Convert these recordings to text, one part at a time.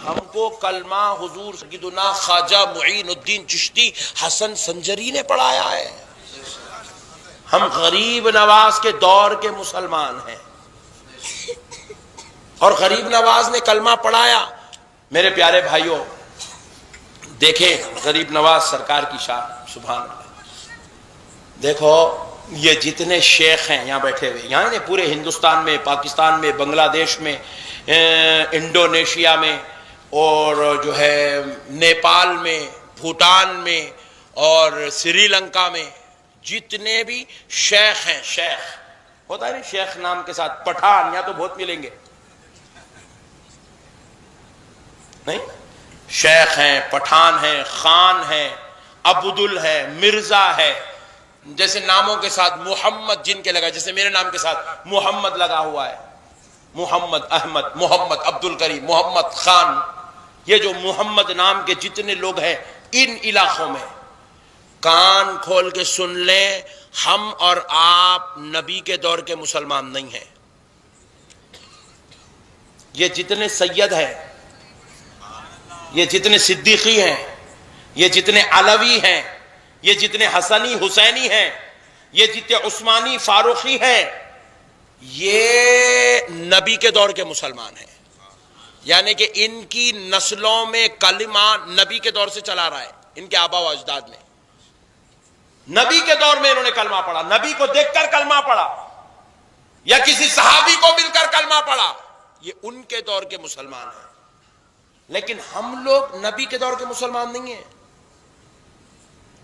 ہم کو کلمہ حضور سیدنا خواجہ معین الدین چشتی حسن سنجری نے پڑھایا ہے. ہم غریب نواز کے دور کے مسلمان ہیں اور غریب نواز نے کلمہ پڑھایا. میرے پیارے بھائیوں دیکھیں غریب نواز سرکار کی شان، سبحان اللہ. دیکھو یہ جتنے شیخ ہیں یہاں بیٹھے ہوئے، یہاں نہیں پورے ہندوستان میں، پاکستان میں، بنگلہ دیش میں، انڈونیشیا میں، اور جو ہے نیپال میں، بھوٹان میں اور سری لنکا میں، جتنے بھی شیخ ہیں، شیخ ہوتا ہے نا شیخ نام کے ساتھ، پٹھان یہاں تو بہت ملیں گے نہیں، شیخ ہیں، پٹھان ہیں، خان ہیں، عبدل ہے، مرزا ہے، جیسے ناموں کے ساتھ محمد جن کے لگا، جیسے میرے نام کے ساتھ محمد لگا ہوا ہے، محمد احمد، محمد عبد الکریم، محمد خان. یہ جو محمد نام کے جتنے لوگ ہیں ان علاقوں میں کان کھول کے سن لیں، ہم اور آپ نبی کے دور کے مسلمان نہیں ہیں. یہ جتنے سید ہیں، یہ جتنے صدیقی ہیں، یہ جتنے علوی ہیں، یہ جتنے حسنی حسینی ہیں، یہ جتنے عثمانی فاروقی ہیں، یہ نبی کے دور کے مسلمان ہیں. یعنی کہ ان کی نسلوں میں کلمہ نبی کے دور سے چلا رہا ہے، ان کے آبا و اجداد میں نبی کے دور میں انہوں نے کلمہ پڑھا، نبی کو دیکھ کر کلمہ پڑھا یا کسی صحابی کو مل کر کلمہ پڑھا. یہ ان کے دور کے مسلمان ہیں. لیکن ہم لوگ نبی کے دور کے مسلمان نہیں ہیں.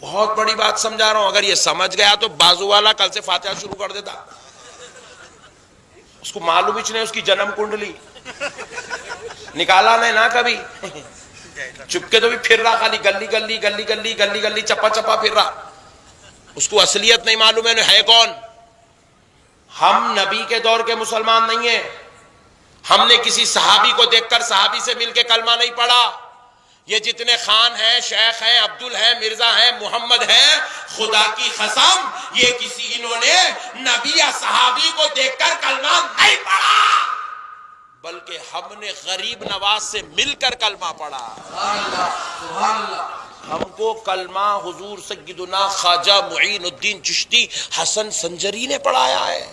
بہت بڑی بات سمجھا رہا ہوں، اگر یہ سمجھ گیا تو بازو والا کل سے فاتحہ شروع کر دیتا. اس کو معلوم ہی نہیں اس کی جنم کنڈلی نکالا نہیں نا کبھی، چپکے تو بھی پھر رہا، خالی گلی گلی گلی گلی گلی گلی چپا چپا پھر رہا. اس کو اصلیت نہیں معلوم ہے کون. ہم نبی کے دور کے مسلمان نہیں ہیں. ہم نے کسی صحابی کو دیکھ کر صحابی سے مل کے کلمہ نہیں پڑھا. یہ جتنے خان ہیں، شیخ ہیں، عبدل ہیں، مرزا ہیں، محمد ہیں، خدا کی قسم یہ کسی انہوں نے نبی یا صحابی کو دیکھ کر کلمہ نہیں پڑھا، بلکہ ہم نے غریب نواز سے مل کر کلمہ پڑھا. ہم کو کلمہ حضور سیدنا خواجہ معین الدین چشتی حسن سنجری نے پڑھایا ہے.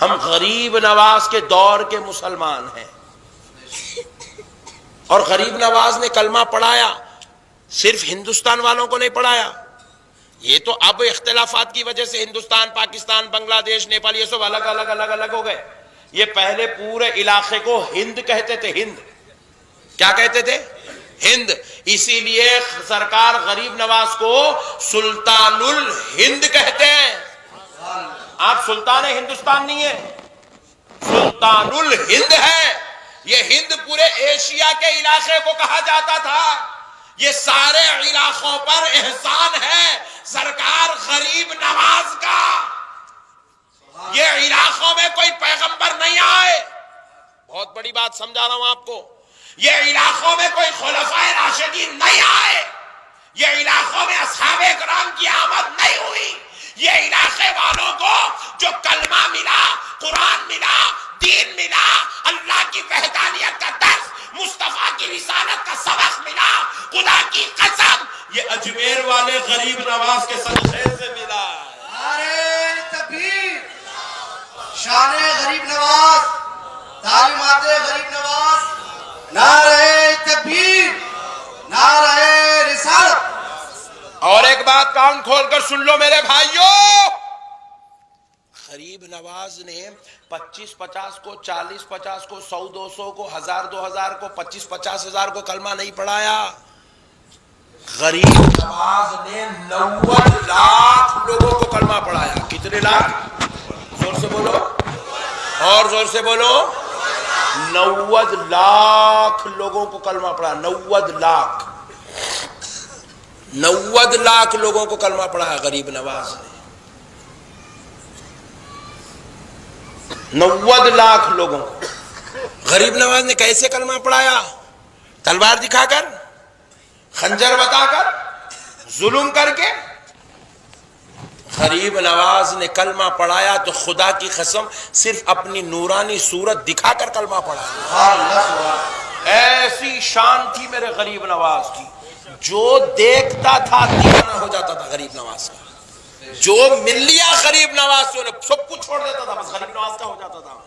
ہم غریب نواز کے دور کے مسلمان ہیں اور غریب نواز نے کلمہ پڑھایا. صرف ہندوستان والوں کو نہیں پڑھایا، یہ تو اب اختلافات کی وجہ سے ہندوستان، پاکستان، بنگلہ دیش، نیپال یہ سب الگ الگ الگ الگ ہو گئے. یہ پہلے پورے علاقے کو ہند کہتے تھے. ہند کیا کہتے تھے؟ ہند. اسی لیے سرکار غریب نواز کو سلطان الہند کہتے ہیں. آپ سلطان ہندوستان نہیں ہے، سلطان الہند ہے. یہ ہند پورے ایشیا کے علاقے کو کہا جاتا تھا. یہ سارے علاقوں پر احسان ہے سرکار غریب نواز کا. یہ علاقوں میں کوئی پیغمبر نہیں آئے. بہت بڑی بات سمجھا رہا ہوں آپ کو. یہ علاقوں میں کوئی خلفائے راشدین نہیں آئے. یہ علاقوں میں اصحاب کرام کی آمد نہیں ہوئی. یہ علاقے والوں کو جو کلمہ ملا، قرآن ملا، دین ملا، اللہ کی وحدانیت کا درس، مصطفیٰ کی رسالت کا سبق ملا، خدا کی قسم یہ اجمیر والے غریب نواز کے صدقے سے ملا. نعرہ تکبیر، شان غریب نواز، تعلیمات غریب نواز، نعرہ تکبیر، نعرہ رسالت. اور ایک بات کان کھول کر سن لو میرے بھائیوں، غریب نواز نے 25-50 کو، 40-50 کو، 100-200 کو، 1000-2000 کو، 25-50 کو کلمہ نہیں پڑھایا. غریب نواز نے 90 لاکھ لوگوں کو کلمہ پڑھایا. کتنے لاکھ؟ زور سے بولو اور زور سے بولو. 90 لاکھ لوگوں کو کلمہ پڑھا. 90 لاکھ 90 لاکھ لوگوں کو کلمہ پڑھایا غریب نواز نے. 90 لاکھ لوگوں کو غریب نواز نے کیسے کلمہ پڑھایا؟ تلوار دکھا کر، خنجر بتا کر، ظلم کر کے. غریب نواز نے کلمہ پڑھایا تو خدا کی قسم صرف اپنی نورانی صورت دکھا کر کلمہ پڑھایا. اے شان تھی میرے غریب نواز کی، جو دیکھتا تھا دیوانہ ہو جاتا تھا غریب نواز کا، جو مل لیا غریب نواز سے انہیں سب کچھ چھوڑ دیتا تھا، بس غریب نواز کا ہو جاتا تھا۔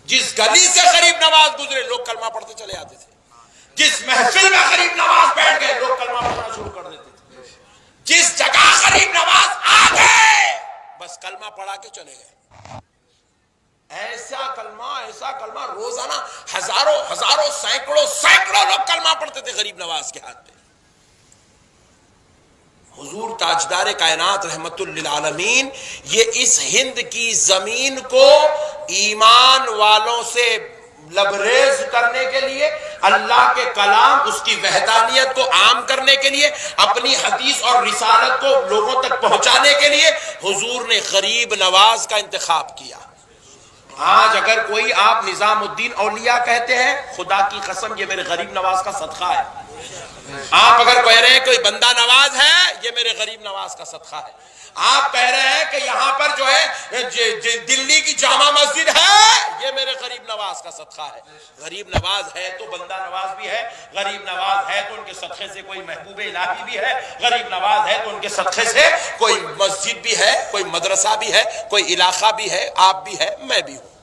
جس گلی سے غریب نواز گزرے لوگ کلمہ پڑھتے چلے آتے تھے، جس محفل میں غریب نواز بیٹھ گئے لوگ کلمہ پڑھنا شروع کر دیتے تھے، جس جگہ غریب نواز آ گئے بس کلمہ پڑھا کے چلے گئے۔ ایسا کلمہ روزانہ ہزاروں سینکڑوں لوگ کلمہ پڑھتے تھے غریب نواز کے ہاتھ میں۔ حضور تاجدار کائنات رحمت للعالمین یہ اس ہند کی زمین کو ایمان والوں سے لبریز کرنے کے لیے، اللہ کے کلام اس کی وحدانیت کو عام کرنے کے لیے، اپنی حدیث اور رسالت کو لوگوں تک پہنچانے کے لیے حضور نے غریب نواز کا انتخاب کیا۔ آج اگر کوئی آپ نظام الدین اولیاء کہتے ہیں، خدا کی قسم یہ میرے غریب نواز کا صدقہ ہے۔ آپ اگر کہہ رہے ہیں کوئی بندہ نواز ہے، یہ میرے غریب نواز کا صدقہ ہے۔ آپ کہہ رہے ہیں کہ یہاں پر جو ہے دلی کی جامع مسجد ہے، یہ میرے غریب نواز کا صدقہ ہے۔ غریب نواز ہے تو بندہ نواز بھی ہے، غریب نواز ہے تو ان کے صدقے سے کوئی محبوب الہی بھی ہے، غریب نواز ہے تو ان کے صدقے سے کوئی مسجد بھی ہے، کوئی مدرسہ بھی ہے، کوئی علاقہ بھی ہے، آپ بھی ہے، میں بھی ہوں۔